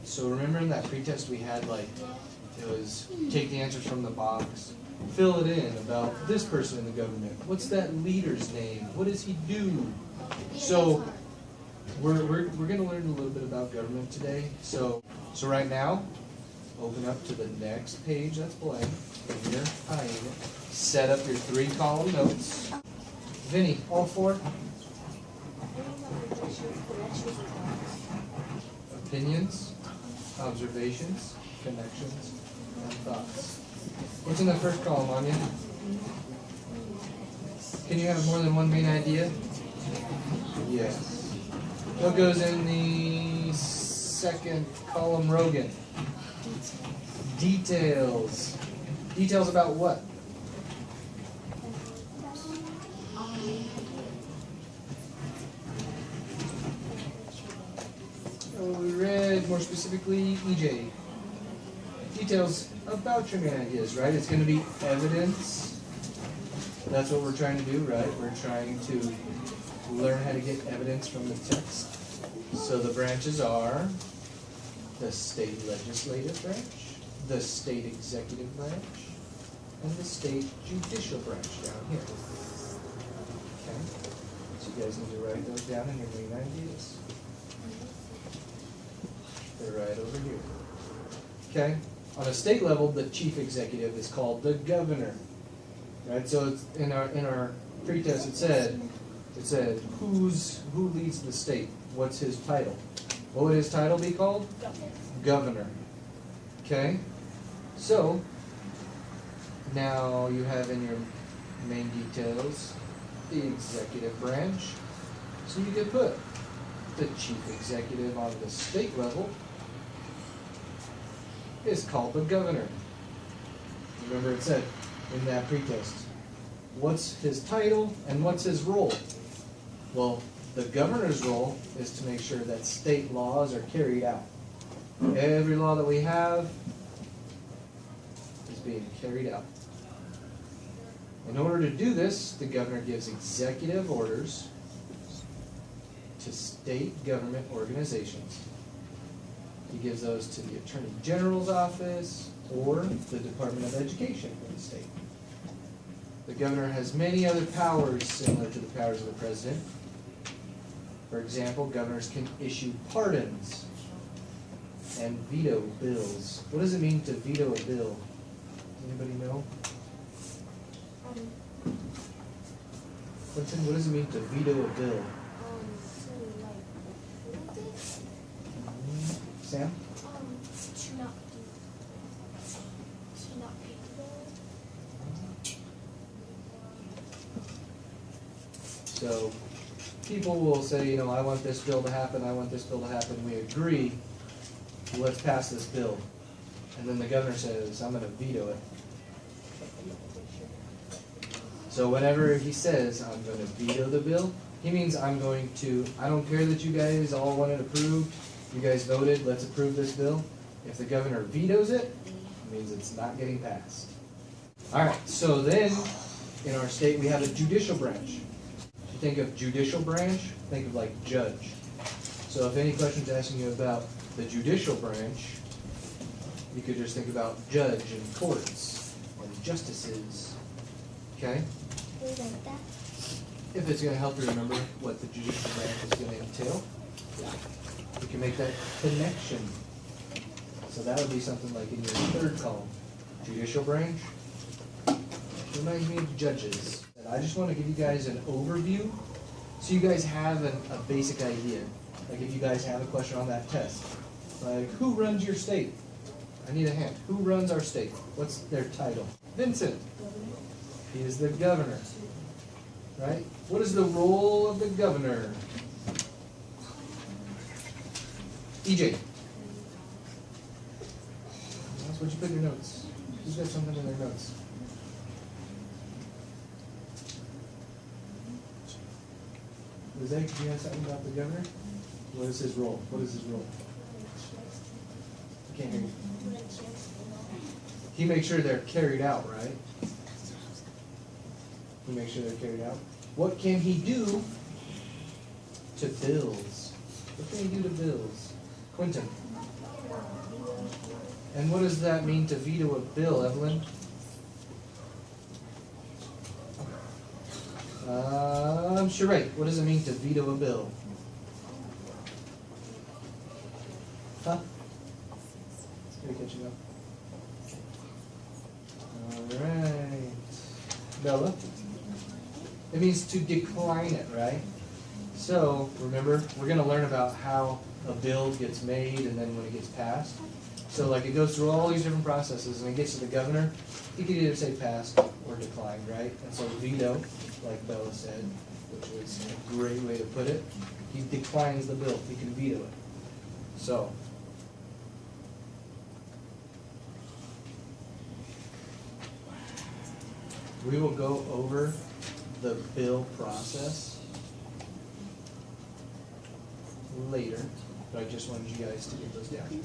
So remember in that pretest we had like, it was take the answers from the box, fill it in about this person in the government. What's that leader's name? What does he do? So we're going to learn a little bit about government today. So right now, open up to the next page that's blank. And you're eyeing it. Set up your 3-column notes. Vinny, all 4? Opinions, observations, connections, and thoughts. What's in the first column, Anya? Can you have more than one main idea? Yes. What goes in the second column, Rogan? Details. Details about what? We read more specifically EJ. Details about your main ideas, right? It's going to be evidence. That's what we're trying to do, right? We're trying to learn how to get evidence from the text. So the branches are the state legislative branch, the state executive branch, and the state judicial branch down here. Okay? So you guys need to write those down in your main ideas. They're right over here. Okay? On a state level, the chief executive is called the governor. Right? So it's in our pretest it said who leads the state? What's his title? What would his title be called? Governor. Okay? So now you have in your main details the executive branch. So you could put the chief executive on the state level is called the governor. Remember it said in that pretest, what's his title and what's his role? Well, the governor's role is to make sure that state laws are carried out. Every law that we have is being carried out. In order to do this, the governor gives executive orders to state government organizations. He gives those to the Attorney General's office or the Department of Education for the state. The governor has many other powers similar to the powers of the president. For example, governors can issue pardons and veto bills. What does it mean to veto a bill? Anybody know? Clinton, what does it mean to veto a bill? Sam? To not pay the bill. So people will say, you know, I want this bill to happen, I want this bill to happen. We agree, let's pass this bill. And then the governor says, I'm going to veto it. So whenever he says, I'm going to veto the bill, he means I don't care that you guys all want it approved. You guys voted, let's approve this bill. If the governor vetoes it, it means it's not getting passed. Alright, so then in our state we have a judicial branch. If you think of judicial branch, think of like judge. So if any question's asking you about the judicial branch, you could just think about judge and courts and justices. Okay? If it's going to help you remember what the judicial branch is going to entail, you can make that connection. So that would be something like in your third column. Judicial branch reminds me of judges. And I just want to give you guys an overview so you guys have a basic idea. Like if you guys have a question on that test. Like, who runs your state? I need a hand. Who runs our state? What's their title? Vincent. He is the governor. Right? What is the role of the governor? EJ. That's what you put in your notes. Who's got something in their notes? Zach, do you have something about the governor? What is his role? What is his role? I can't hear you. He makes sure they're carried out, right? He makes sure they're carried out. What can he do to bills? What can he do to bills? Quentin. And what does that mean to veto a bill, Evelyn? Sheree, what does it mean to veto a bill? Huh? Are you catching up? Alright. Bella? It means to decline it, right? So, remember, we're going to learn about how a bill gets made and then when it gets passed. So, like, it goes through all these different processes and it gets to the governor. He could either say passed or declined, right? And so, veto, like Bella said, which was a great way to put it, he declines the bill. He can veto it. So, we will go over the bill process later, but I just wanted you guys to get those down.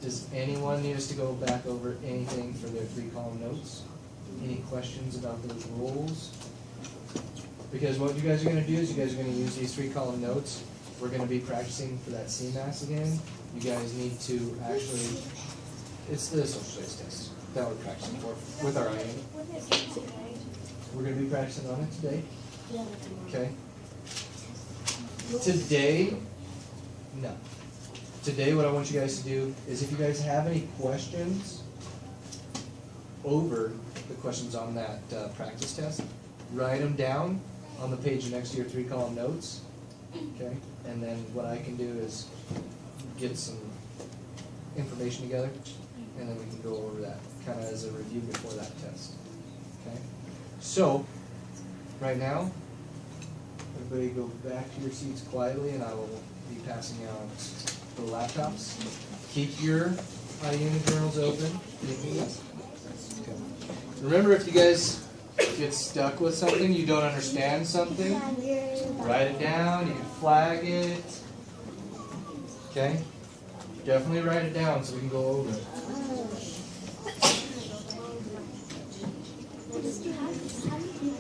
Does anyone need us to go back over anything for their 3-column notes? Any questions about those rules? Because what you guys are going to do is you guys are going to use these 3-column notes. We're going to be practicing for that Cmas again. You guys need to actually, it's the social studies test that we're practicing for with our IM. What is it today? We're going to be practicing on it today. Yeah. Okay? Today, no. Today what I want you guys to do is if you guys have any questions over the questions on that practice test, write them down on the page next to your 3-column notes. Okay? And then what I can do is get some information together and then we can go over that kind of as a review before that test. Okay? So, right now, everybody go back to your seats quietly and I will be passing out the laptops. Keep your IUNA journals open. Okay. Remember, if you guys get stuck with something, you don't understand something, write it down, you can flag it. Okay? Definitely write it down so we can go over it. How do you